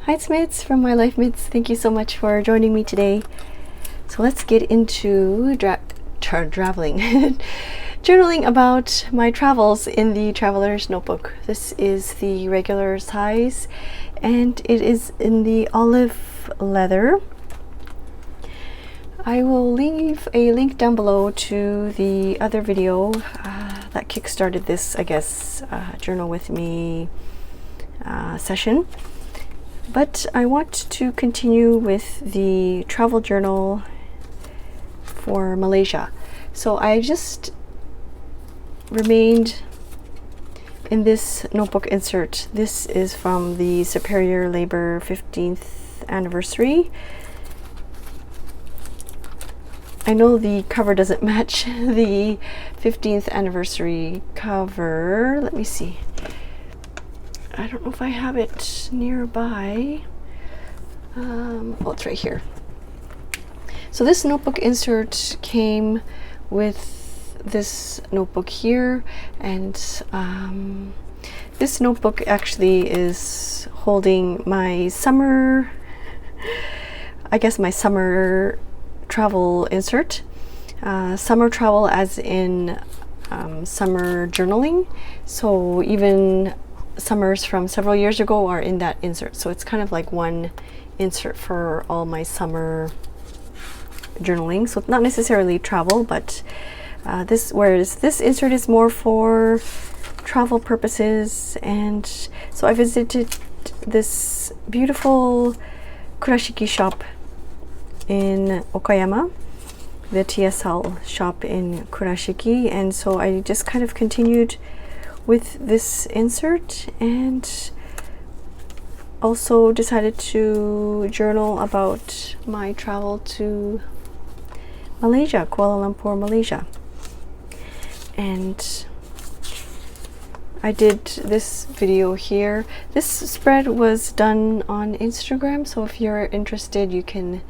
Hi, it's Mitz from My Life Mitz. Thank you so much for joining me today. So let's get into traveling. Journaling about my travels in the Traveler's Notebook. This is the regular size and it is in the olive leather. I will leave a link down below to the other video that kickstarted this, I guess, journal with me session. But I want to continue with the travel journal for Malaysia. So I just remained in this notebook insert. This is from the Superior Labor 15th anniversary. I know the cover doesn't match the 15th anniversary cover. Let me see. I don't know if I have it nearby. Oh, it's right here. So this notebook insert came with this notebook here, and this notebook actually is holding my summer, I guess my summer travel insert. Summer travel as in summer journaling. So even summers from several years ago are in that insert. So it's kind of like one insert for all my summer journaling. So not necessarily travel, but whereas this insert is more for travel purposes. And so I visited this beautiful kurashiki shop in Okayama, the TSL shop in Kurashiki, and so I just kind of continued with this insert and also decided to journal about my travel to Malaysia, Kuala Lumpur, Malaysia. And I did this video here. This spread was done on Instagram, so if you're interested you can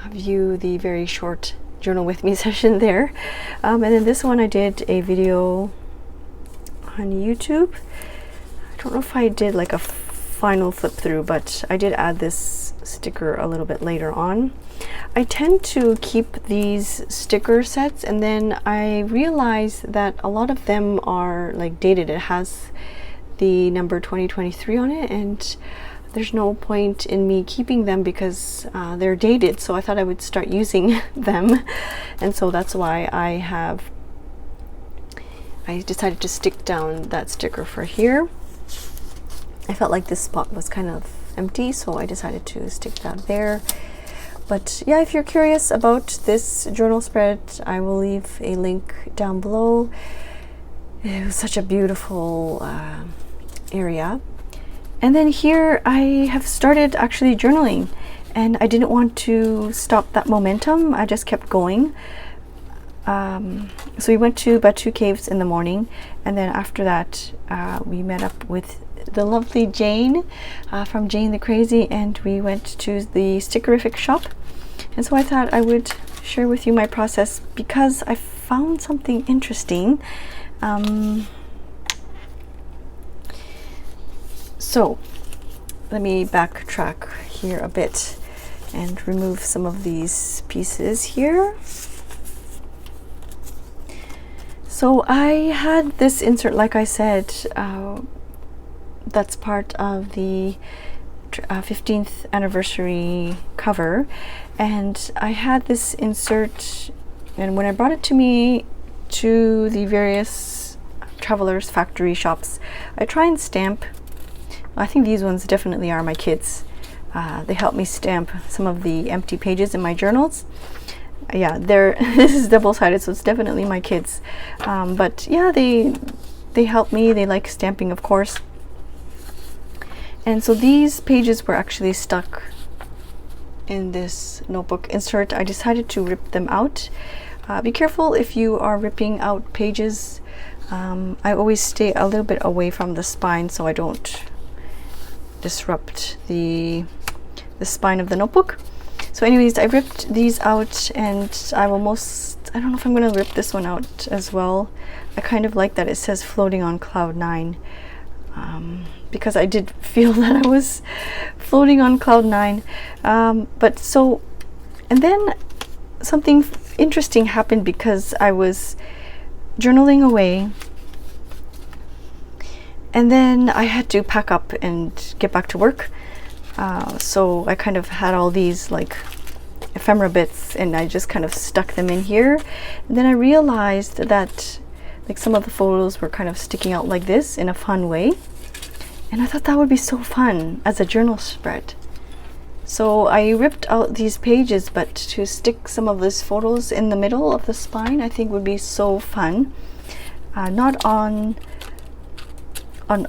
view the very short journal with me session there. And then this one I did a video on YouTube. I don't know if I did like a final flip through, but I did add this sticker a little bit later on. I tend to keep these sticker sets, and then I realized that a lot of them are like dated. It has the number 2023 on it, and there's no point in me keeping them because they're dated, so I thought I would start using them. And so that's why I decided to stick down that sticker for here. I felt like this spot was kind of empty, so I decided to stick that there. But yeah, if you're curious about this journal spread, I will leave a link down below. It was such a beautiful area. And then here I have started actually journaling, and I didn't want to stop that momentum. I just kept going. So we went to Batu Caves in the morning, and then after that we met up with the lovely Jane from Jane the Crazy, and we went to the Stickerific shop. And so I thought I would share with you my process because I found something interesting. So let me backtrack here a bit and remove some of these pieces here. So I had this insert, like I said, that's part of the 15th anniversary cover, and I had this insert, and when I brought it to the various Travelers Factory shops, I try and stamp. I think these ones definitely are my kids. They help me stamp some of the empty pages in my journals. Yeah, this is double-sided, so it's definitely my kids. But yeah, they help me. They like stamping, of course. And so these pages were actually stuck in this notebook insert. I decided to rip them out. Be careful if you are ripping out pages. I always stay a little bit away from the spine so I don't disrupt the spine of the notebook. So anyways, I ripped these out, and I don't know if I'm going to rip this one out as well. I kind of like that it says floating on cloud 9. because I did feel that I was floating on cloud nine. But so, and then something interesting happened because I was journaling away, and then I had to pack up and get back to work. So I kind of had all these like ephemera bits, and I just kind of stuck them in here. And then I realized that like some of the photos were kind of sticking out like this in a fun way, and I thought that would be so fun as a journal spread. So I ripped out these pages, but to stick some of these photos in the middle of the spine I think would be so fun. Not on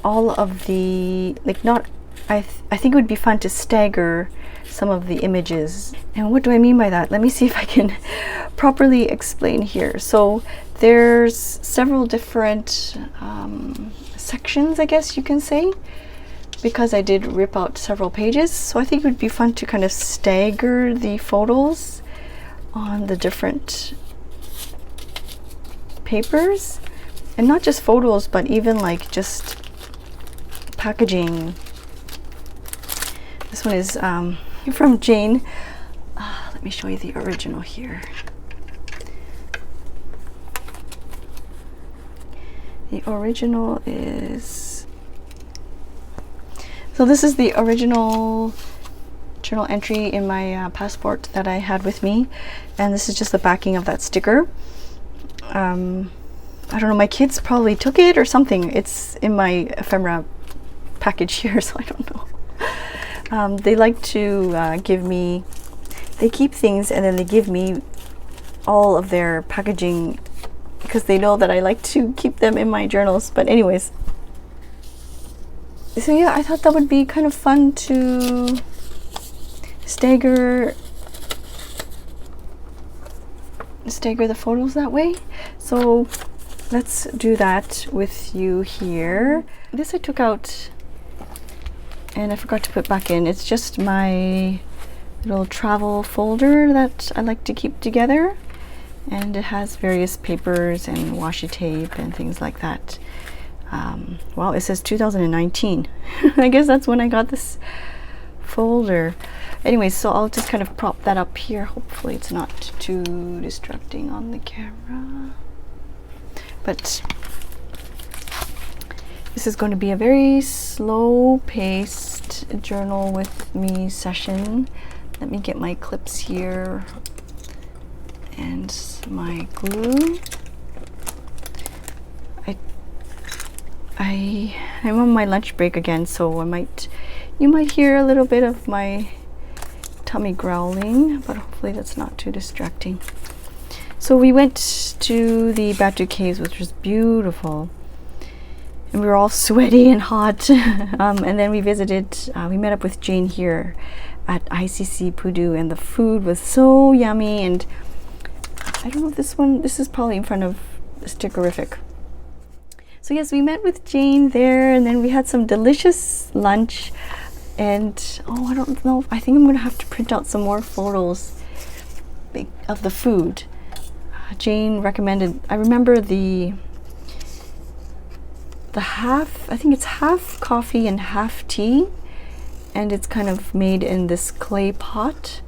all of the, like, not, I think it would be fun to stagger some of the images. And what do I mean by that? Let me see if I can properly explain here. So there's several different sections, I guess you can say, because I did rip out several pages. So I think it would be fun to kind of stagger the photos on the different papers, and not just photos, but even like just packaging. This one is from Jane. Let me show you the original here. The original is, so this is the original journal entry in my passport that I had with me, and this is just the backing of that sticker. I don't know, my kids probably took it or something. It's in my ephemera package here, so I don't know. They like to give me, they keep things and then they give me all of their packaging because they know that I like to keep them in my journals. But anyways, so yeah, I thought that would be kind of fun to stagger the photos that way. So let's do that with you here. This I took out and I forgot to put back in. It's just my little travel folder that I like to keep together, and it has various papers and washi tape and things like that. Well, it says 2019. I guess that's when I got this folder. Anyway, so I'll just kind of prop that up here. Hopefully it's not too distracting on the camera. But this is going to be a very slow-paced journal with me session. Let me get my clips here and my glue. I'm on my lunch break again, so you might hear a little bit of my tummy growling, but hopefully that's not too distracting. So we went to the Batu Caves, which was beautiful, and we were all sweaty and hot. And then we met up with Jane here at ICC Pudu, and the food was so yummy. And I don't know if this is probably in front of Stickerific. So yes, we met with Jane there, and then we had some delicious lunch. And I don't know, I think I'm gonna have to print out some more photos of the food. Jane recommended, I remember the half, I think it's half coffee and half tea, and it's kind of made in this clay pot.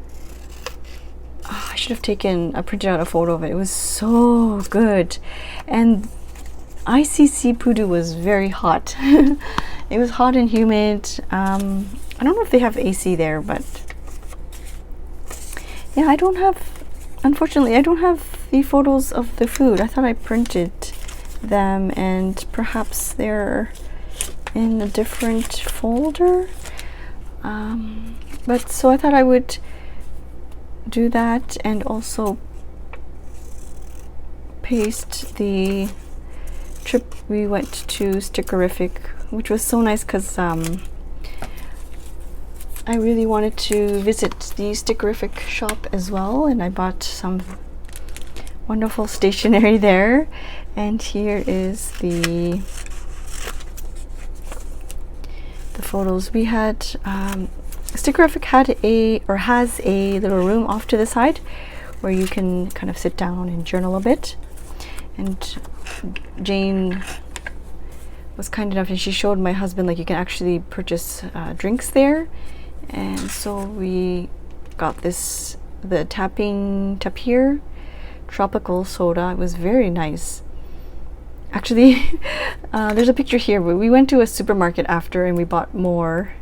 I should have printed out a photo of it. It was so good. And ICC Pudu was very hot. It was hot and humid. I don't know if they have AC there, but yeah, unfortunately I don't have the photos of the food. I thought I printed them, and perhaps they're in a different folder. But so I thought I would do that, and also paste the trip we went to Stickerific, which was so nice because I really wanted to visit the Stickerific shop as well, and I bought some wonderful stationery there. And here is the photos we had. Stickerific has a little room off to the side where you can kind of sit down and journal a bit. And Jane was kind enough, and she showed my husband like you can actually purchase drinks there. And so we got this, the Tapir tropical soda. It was very nice. Actually, there's a picture here, but we went to a supermarket after and we bought more.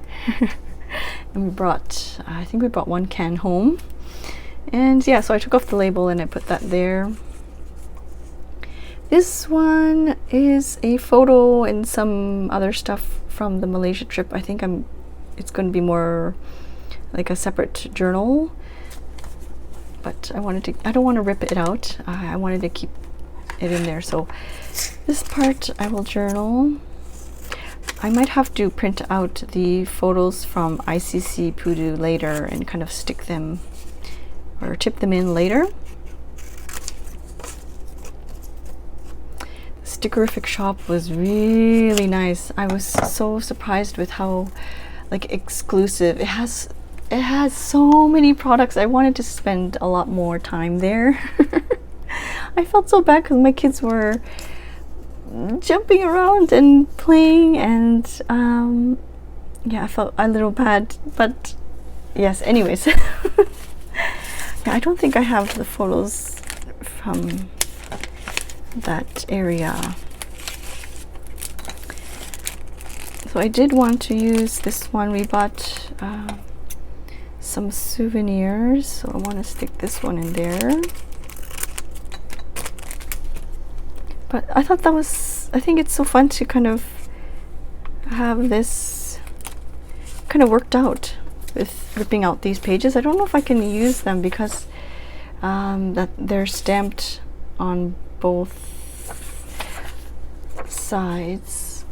And we brought, I think we brought 1 can home. And yeah, so I took off the label and I put that there. This one is a photo and some other stuff from the Malaysia trip. I think it's going to be more like a separate journal. But I don't want to rip it out. I wanted to keep it in there. So this part I will journal. I might have to print out the photos from ICC Pudu later and kind of stick them or tip them in later. The Stickerific shop was really nice. I was so surprised with how like exclusive it has. It has so many products. I wanted to spend a lot more time there. I felt so bad because my kids were jumping around and playing, and yeah, I felt a little bad, but yes, anyways. Yeah, I don't think I have the photos from that area. So I did want to use this one. We bought some souvenirs, so I want to stick this one in there. But I thought that was, I think it's so fun to kind of have this kind of worked out with ripping out these pages. I don't know if I can use them because that they're stamped on both sides.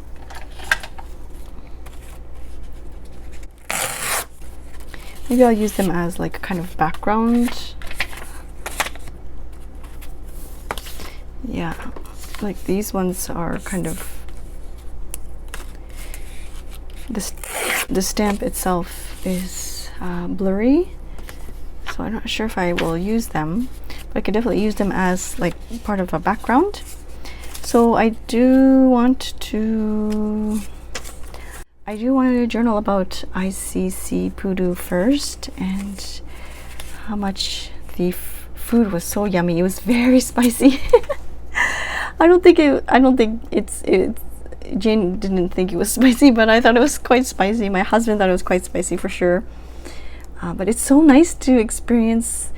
Maybe I'll use them as like kind of background. Yeah, like these ones are kind of, the stamp itself is blurry, so I'm not sure if I will use them, but I could definitely use them as like part of a background. So I do want to journal about ICC Pudu first, and how much the food was so yummy. It was very spicy. I don't think it's Jane didn't think it was spicy, but I thought it was quite spicy. My husband thought it was quite spicy for sure. But it's so nice to experience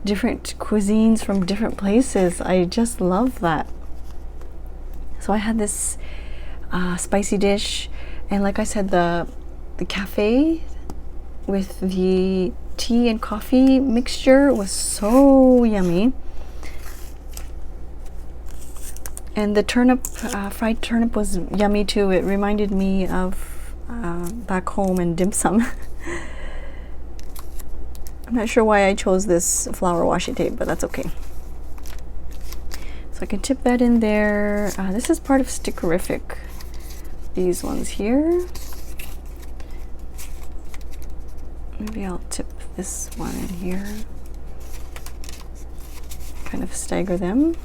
different cuisines from different places. I just love that. So I had this spicy dish, and like I said, the cafe with the tea and coffee mixture was so yummy. And the turnip, fried turnip was yummy too. It reminded me of back home in dim sum. I'm not sure why I chose this flour washi tape, but that's okay. So I can tip that in there. This is part of Stickerific. These ones here. Maybe I'll tip this one in here. Kind of stagger them.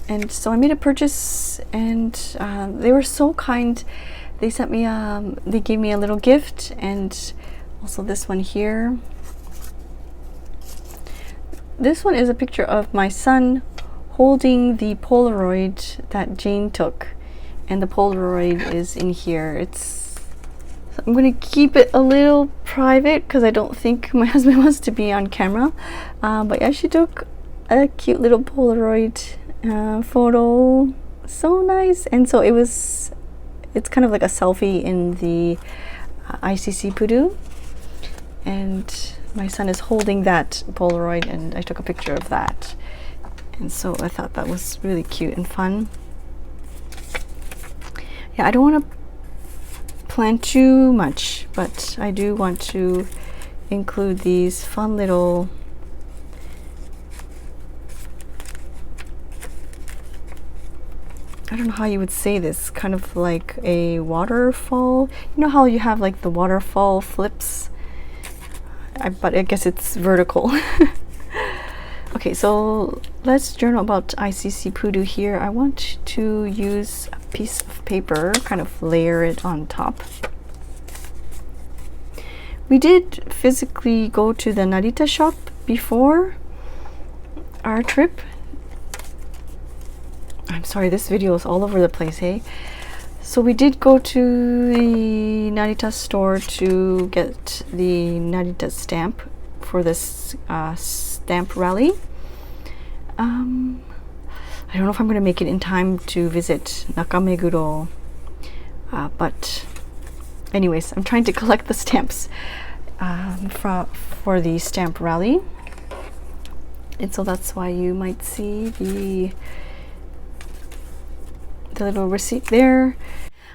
And so I made a purchase, and they were so kind. They sent me, they gave me a little gift, and also this one here. This one is a picture of my son holding the Polaroid that Jane took, and the Polaroid is in here. I'm going to keep it a little private because I don't think my husband wants to be on camera. But yeah, she took a cute little Polaroid photo. So nice. And so it's kind of like a selfie in the ICC Pudu, and my son is holding that Polaroid, and I took a picture of that. And so I thought that was really cute and fun. Yeah, I don't want to plan too much, but I do want to include these fun little I don't know how you would say this, kind of like a waterfall. You know how you have like the waterfall flips? But I guess it's vertical. Okay, so let's journal about ICC Pudu here. I want to use a piece of paper, kind of layer it on top. We did physically go to the Narita shop before our trip. I'm sorry, this video is all over the place, hey? So we did go to the Narita store to get the Narita stamp for this stamp rally. I don't know if I'm going to make it in time to visit Nakameguro, but anyways, I'm trying to collect the stamps for the stamp rally, and so that's why you might see the little receipt there.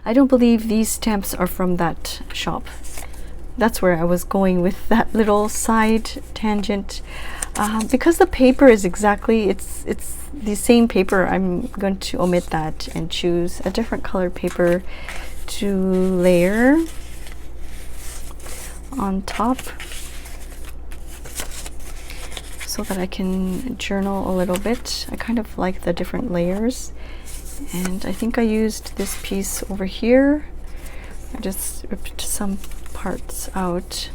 I don't believe these stamps are from that shop. That's where I was going with that little side tangent. Because the paper is exactly, it's the same paper, I'm going to omit that and choose a different colored paper to layer on top so that I can journal a little bit. I kind of like the different layers, and I think I used this piece over here. I just ripped some parts out.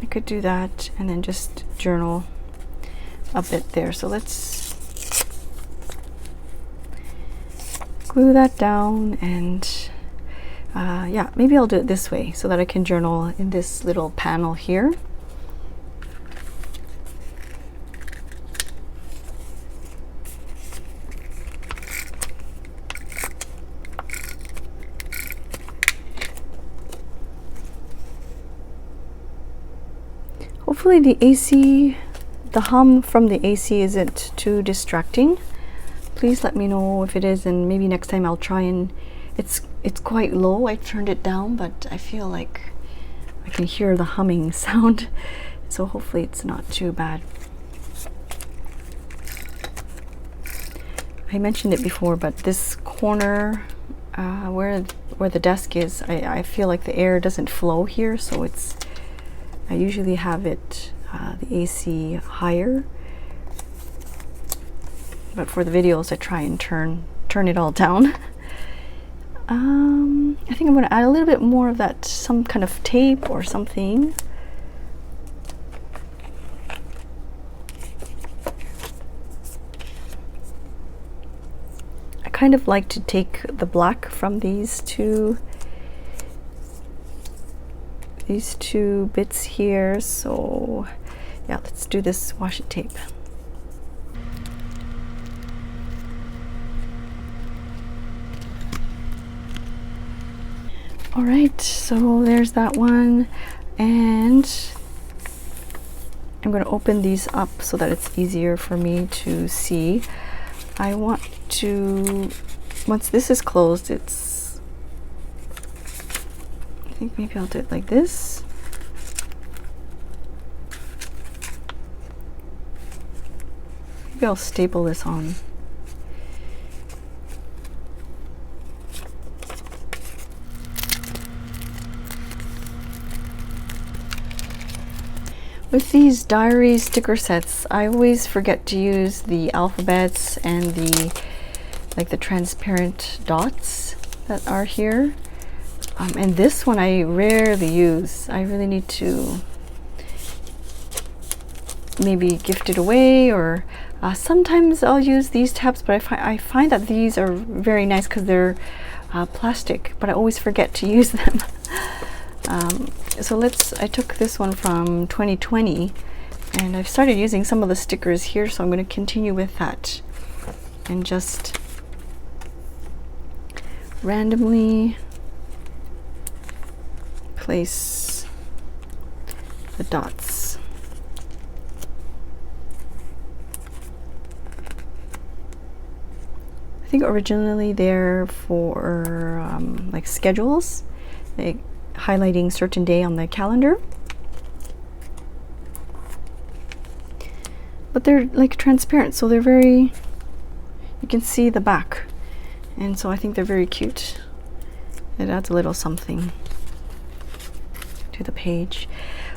I could do that and then just journal a bit there. So let's glue that down, and yeah, maybe I'll do it this way so that I can journal in this little panel here. Hopefully the AC, the hum from the AC isn't too distracting. Please let me know if it is, and maybe next time I'll try and it's quite low. I turned it down, but I feel like I can hear the humming sound, so hopefully it's not too bad. I mentioned it before, but this corner where the desk is, I feel like the air doesn't flow here, so I usually have it the AC higher, but for the videos I try and turn it all down. I think I'm going to add a little bit more of that, some kind of tape or something. I kind of like to take the black from these two bits here, so yeah, let's do this washi tape. All right, so there's that one, and I'm going to open these up so that it's easier for me to see. I want to, once this is closed, I think maybe I'll do it like this. Maybe I'll staple this on. With these diary sticker sets, I always forget to use the alphabets and the transparent dots that are here. And this one I rarely use. I really need to maybe gift it away, or sometimes I'll use these tabs, but I find that these are very nice because they're plastic, but I always forget to use them. So I took this one from 2020, and I've started using some of the stickers here, so I'm going to continue with that and just randomly place the dots. I think originally they're for like schedules, like highlighting certain day on the calendar, but they're like transparent, so they're very, you can see the back, and so I think they're very cute. It adds a little something to the page.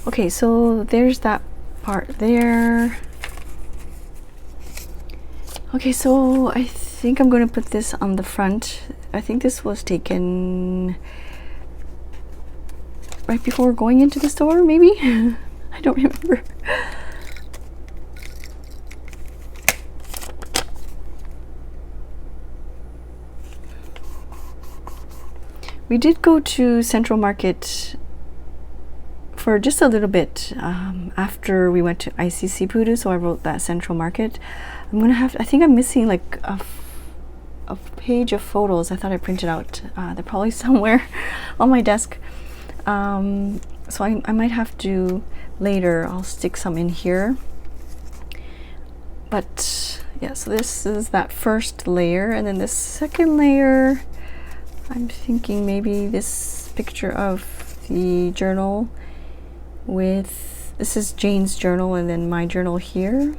Okay, so there's that part there. Okay, so I think I'm going to put this on the front. I think this was taken right before going into the store, maybe? I don't remember. We did go to Central Market for just a little bit after we went to ICC Pudu, so I wrote that Central Market. I'm gonna have, I think I'm missing like a page of photos. I thought I printed out. They're probably somewhere on my desk. So I might have to later, I'll stick some in here. But yeah, so this is that first layer, and then the second layer, I'm thinking maybe this picture of the journal with, this is Jane's journal and then my journal here,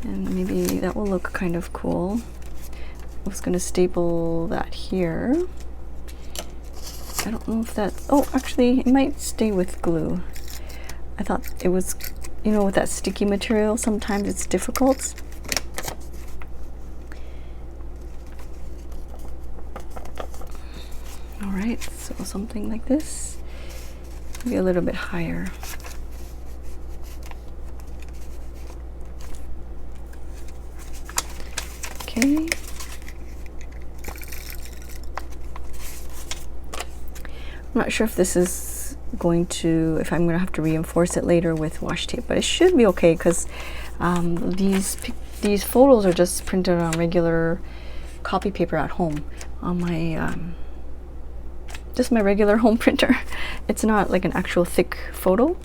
and maybe that will look kind of cool. I was gonna staple that here. I don't know if that's, oh, actually it might stay with glue. I thought it was, you know, with that sticky material, sometimes it's difficult. All right, so something like this, maybe a little bit higher. Okay. I'm not sure if this is going to, if I'm going to have to reinforce it later with washi tape, but it should be okay because these photos are just printed on regular copy paper at home on my just my regular home printer. It's not like an actual thick photo,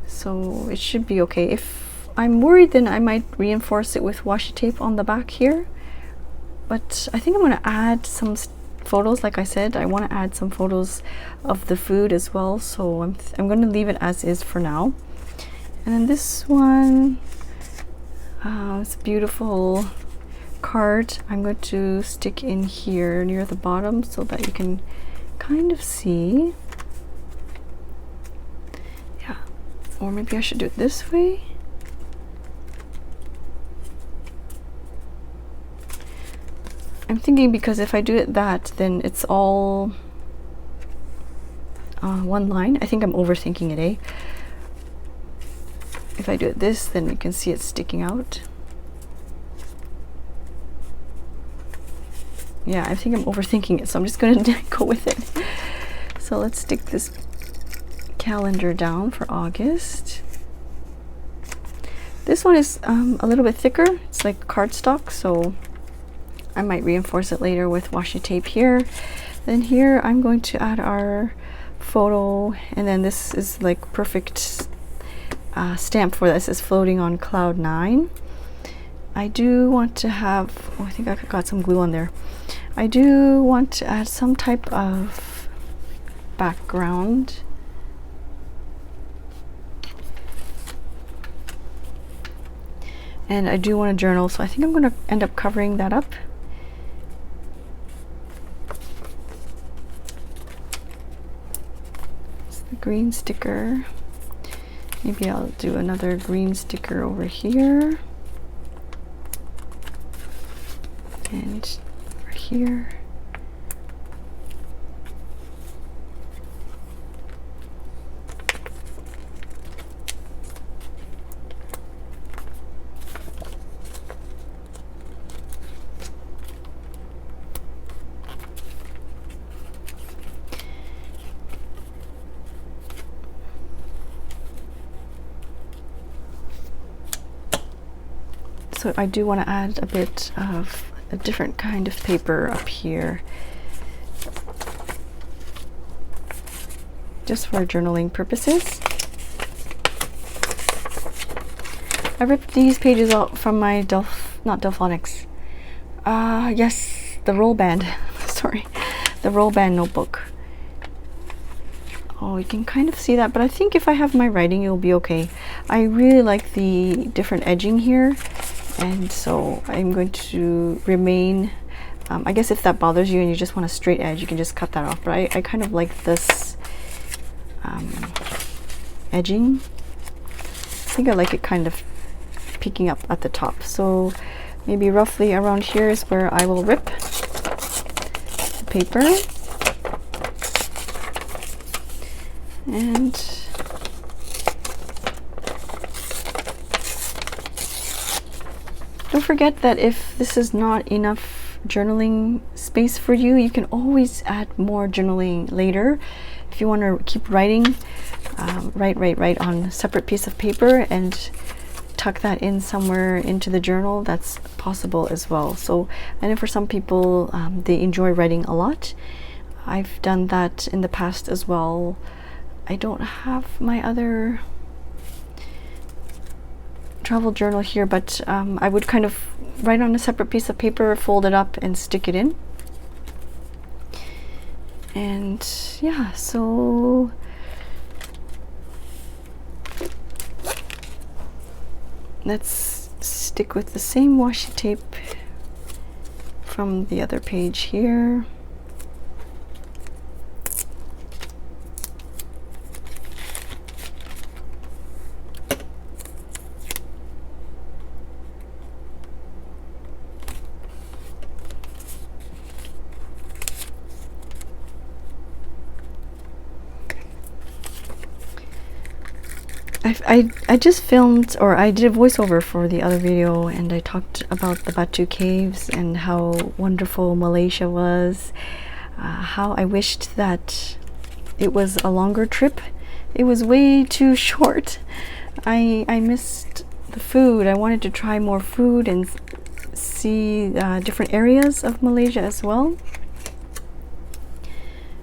so it should be okay. If I'm worried, then I might reinforce it with washi tape on the back here, but I think I'm going to add some photos. Like I said, I want to add some photos of the food as well, so I'm going to leave it as is for now. And then this one, it's a beautiful card. I'm going to stick in here near the bottom so that you can kind of see. Yeah, or maybe I should do it this way. I'm thinking because if I do it that, then it's all one line. I think I'm overthinking it, eh? If I do it this, then you can see it sticking out. Yeah, I think I'm overthinking it, so I'm just going to go with it. So let's stick this calendar down for August. This one is a little bit thicker. It's like cardstock, so I might reinforce it later with washi tape here. Then here I'm going to add our photo, and then this is like perfect stamp for this is floating on cloud 9. I do want to have, oh, I think I got some glue on there. I do want to add some type of background. And I do want a journal, so I think I'm going to end up covering that up. It's the green sticker. Maybe I'll do another green sticker over here. And over here. So I do want to add a bit of a different kind of paper up here, just for journaling purposes. I ripped these pages out from my not Delphonics. Yes, the roll band. Sorry, the roll band notebook. Oh, you can kind of see that, but I think if I have my writing, it'll be okay. I really like the different edging here, and so I'm going to remain, I guess if that bothers you and you just want a straight edge, you can just cut that off, but I kind of like this edging. I think I like it kind of peeking up at the top. So maybe roughly around here is where I will rip the paper. And don't forget that if this is not enough journaling space for you, you can always add more journaling later. If you want to keep writing, write on a separate piece of paper and tuck that in somewhere into the journal, that's possible as well. So I know for some people, they enjoy writing a lot. I've done that in the past as well. I don't have my other travel journal here, but I would kind of write on a separate piece of paper, fold it up and stick it in. And yeah, so let's stick with the same washi tape from the other page here. I just filmed, or I did a voiceover for the other video, and I talked about the Batu Caves and how wonderful Malaysia was, how I wished that it was a longer trip. It was way too short. I missed the food. I wanted to try more food and see different areas of Malaysia as well.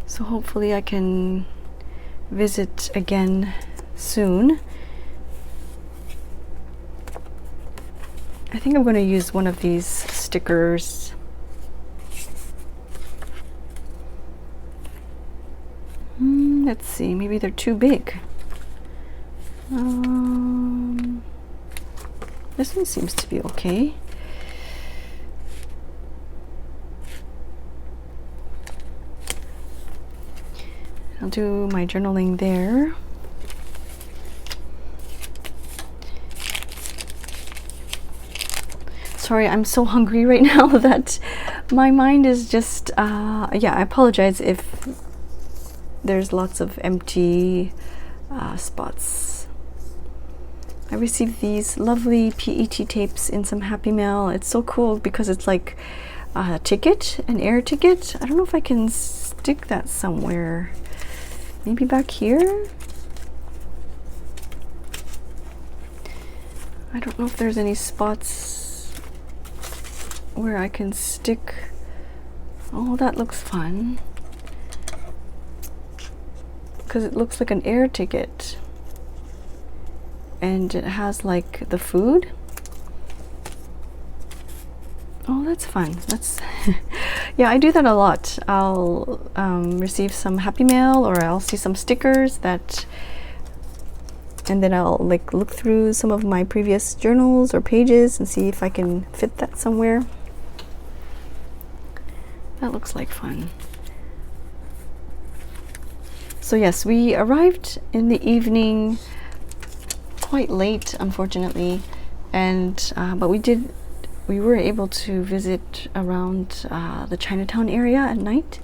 So hopefully I can visit again soon. I think I'm going to use one of these stickers. Let's see, maybe they're too big. This one seems to be okay. I'll do my journaling there. Sorry, I'm so hungry right now that my mind is just, yeah, I apologize if there's lots of empty spots. I received these lovely PET tapes in some Happy Mail. It's so cool because it's like a ticket, an air ticket. I don't know if I can stick that somewhere. Maybe back here? I don't know if there's any spots where I can stick. Oh, that looks fun. Because it looks like an air ticket. And it has like the food. Oh, that's fun. That's yeah, I do that a lot. I'll receive some Happy Mail, or I'll see some stickers that, and then I'll like look through some of my previous journals or pages and see if I can fit that somewhere. That looks like fun. So yes, we arrived in the evening, quite late, unfortunately, and but we were able to visit around the Chinatown area at night.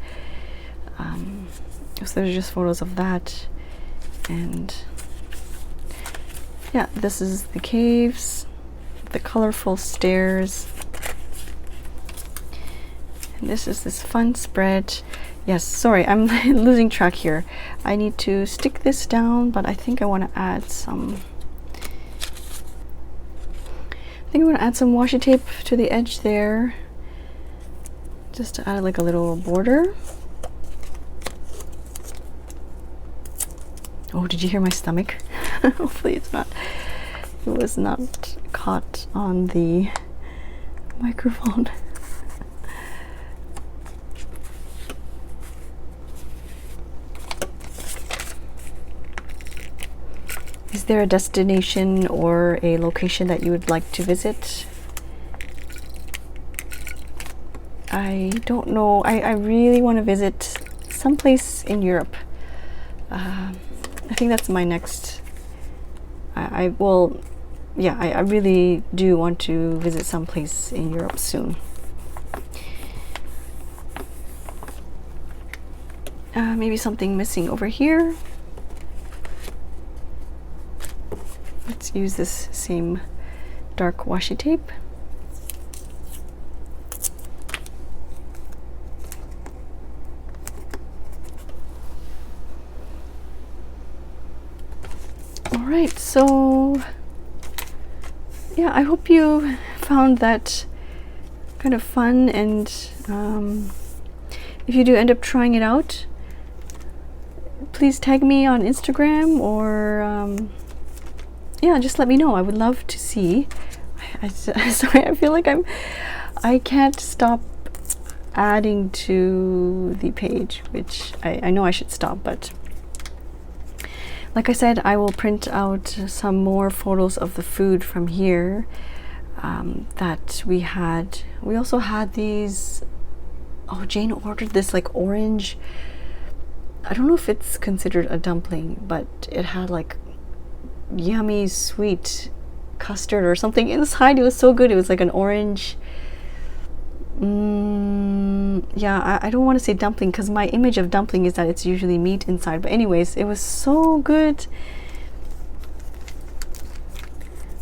So there's just photos of that, and yeah, this is the caves, the colorful stairs. And this is this fun spread. Yes, sorry, I'm losing track here. I need to stick this down, but I think I want to add some. I think I'm going to add some washi tape to the edge there, just to add like a little border. Oh, did you hear my stomach? Hopefully it was not caught on the microphone. Is there a destination or a location that you would like to visit? I don't know. I really want to visit someplace in Europe. I think that's my next I will, yeah, I really do want to visit some place in Europe soon. Maybe something missing over here. Let's use this same dark washi tape. All right, so yeah, I hope you found that kind of fun, and if you do end up trying it out, please tag me on Instagram, or yeah, just let me know. I would love to see. Sorry, I feel like I can't stop adding to the page, which I know I should stop, but like I said, I will print out some more photos of the food from here that we had. We also had these, oh, Jane ordered this like orange, I don't know if it's considered a dumpling, but it had like yummy sweet custard or something inside. It was so good. It was like an orange, yeah, I don't want to say dumpling because my image of dumpling is that it's usually meat inside, but anyways, it was so good.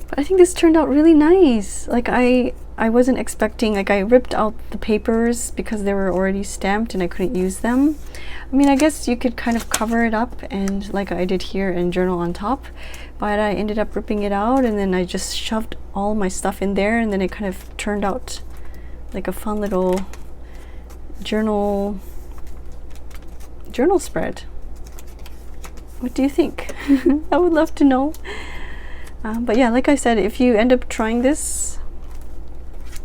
But I think this turned out really nice. Like I wasn't expecting, like I ripped out the papers because they were already stamped and I couldn't use them. I mean, I guess you could kind of cover it up and like I did here and journal on top, but I ended up ripping it out and then I just shoved all my stuff in there, and then it kind of turned out like a fun little journal spread. What do you think? I would love to know. But yeah, like I said, if you end up trying this,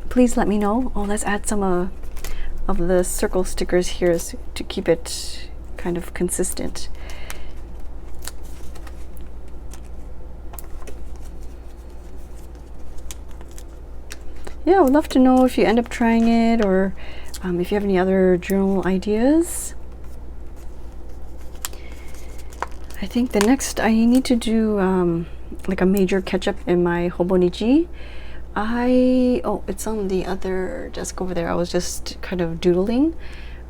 please let me know. Oh, let's add some of the circle stickers here to keep it kind of consistent. Yeah, I would love to know if you end up trying it, or if you have any other journal ideas. I think the next I need to do like a major catch-up in my Hobonichi. Oh, it's on the other desk over there. I was just kind of doodling.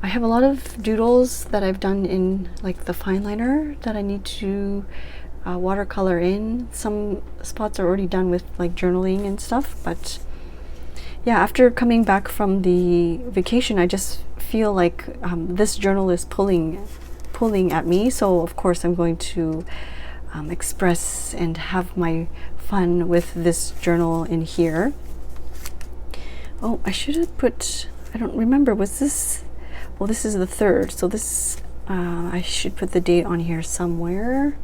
I have a lot of doodles that I've done in like the fine liner that I need to watercolor in. Some spots are already done with like journaling and stuff, but yeah, after coming back from the vacation, I just feel like this journal is pulling at me. So of course I'm going to express and have my fun with this journal in here. Oh, I should have put, I don't remember, was this, well, this is the 3rd, so this I should put the date on here somewhere.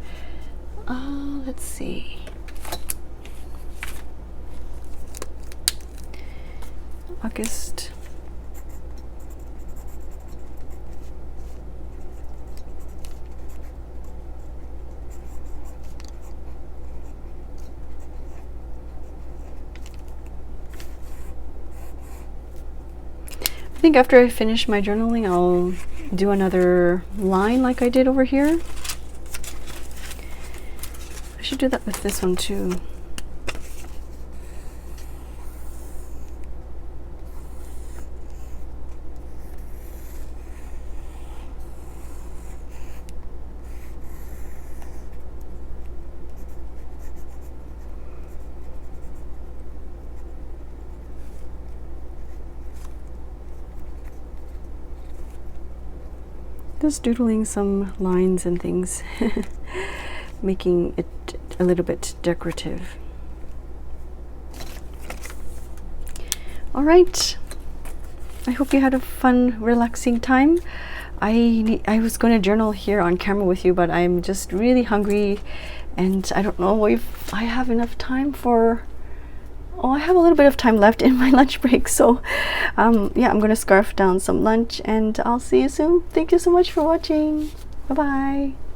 Let's see. August. I think after I finish my journaling, I'll do another line like I did over here. I should do that with this one too. Just doodling some lines and things, making it a little bit decorative. All right, I hope you had a fun, relaxing time. I was going to journal here on camera with you, but I'm just really hungry and I don't know if I have enough time for, oh, I have a little bit of time left in my lunch break, so yeah, I'm gonna scarf down some lunch and I'll see you soon. Thank you so much for watching. Bye bye.